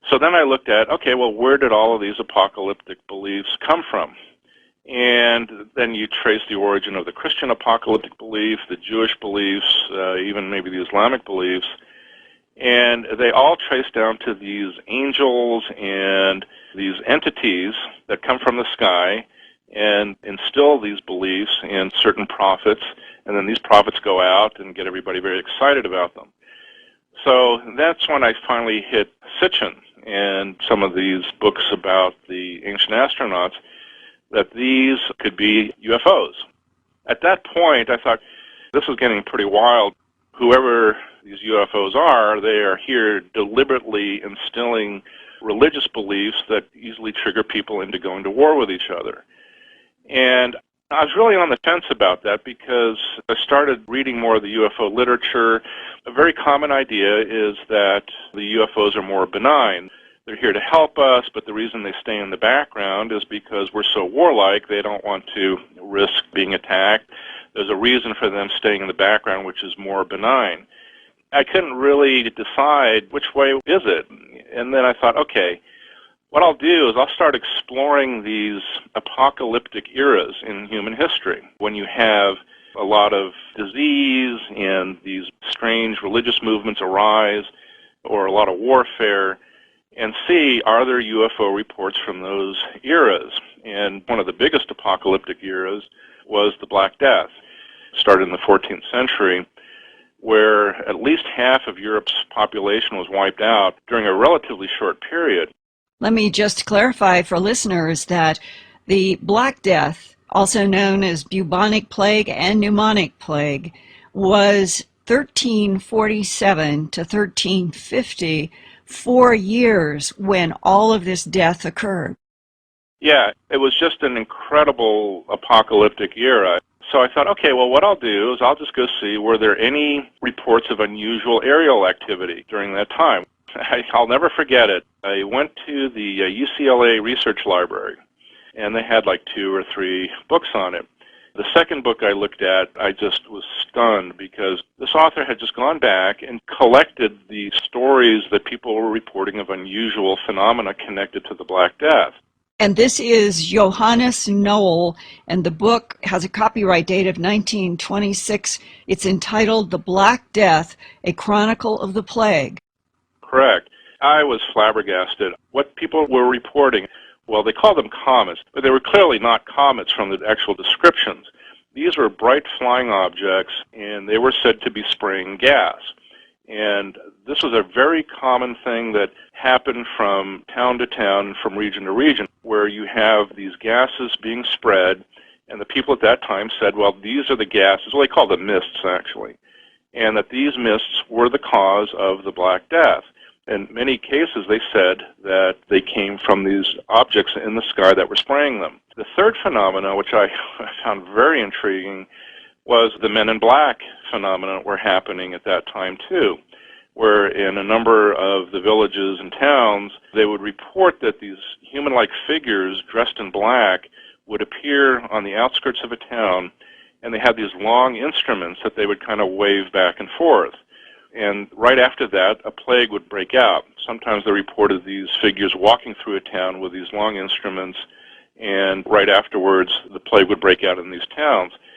So then I looked at, okay, well, where did all of these apocalyptic beliefs come from? And then you trace the origin of the Christian apocalyptic belief, the Jewish beliefs, even maybe the Islamic beliefs. And they all trace down to these angels and these entities that come from the sky and instill these beliefs in certain prophets, and then these prophets go out and get everybody very excited about them. So that's when I finally hit Sitchin and some of these books about the ancient astronauts, that these could be UFOs. At that point, I thought, this is getting pretty wild. Whoever these UFOs are, they are here deliberately instilling religious beliefs that easily trigger people into going to war with each other. And I was really on the fence about that because I started reading more of the UFO literature. A very common idea is that the UFOs are more benign. They're here to help us, but the reason they stay in the background is because we're so warlike, they don't want to risk being attacked. There's a reason for them staying in the background, which is more benign. I couldn't really decide which way is it. And then I thought, okay, what I'll do is I'll start exploring these apocalyptic eras in human history, when you have a lot of disease and these strange religious movements arise, or a lot of warfare, and see, are there UFO reports from those eras? And one of the biggest apocalyptic eras was the Black Death. It started in the 14th century, where at least half of Europe's population was wiped out during a relatively short period. Let me just clarify for listeners that the Black Death, also known as bubonic plague and pneumonic plague, was 1347 to 1350, 4 years when all of this death occurred. Yeah, it was just an incredible apocalyptic era. So I thought, okay, well, what I'll do is I'll just go see, were there any reports of unusual aerial activity during that time? I'll never forget it. I went to the UCLA Research Library, and they had like 2 or 3 books on it. The second book I looked at, I just was stunned because this author had just gone back and collected the stories that people were reporting of unusual phenomena connected to the Black Death. And this is Johannes Knoll, and the book has a copyright date of 1926. It's entitled The Black Death, A Chronicle of the Plague. Correct. I was flabbergasted. What people were reporting, well, they called them comets, but they were clearly not comets from the actual descriptions. These were bright flying objects, and they were said to be spraying gas. And this was a very common thing that happened from town to town, from region to region, where you have these gases being spread, and the people at that time said, well, these are the gases, well, they called them mists, actually, and that these mists were the cause of the Black Death. In many cases, they said that they came from these objects in the sky that were spraying them. The third phenomena, which I found very intriguing, was the Men in Black phenomena were happening at that time too, where in a number of the villages and towns, they would report that these human-like figures dressed in black would appear on the outskirts of a town, and they had these long instruments that they would kind of wave back and forth. And right after that, a plague would break out. Sometimes they reported these figures walking through a town with these long instruments, and right afterwards, the plague would break out in these towns.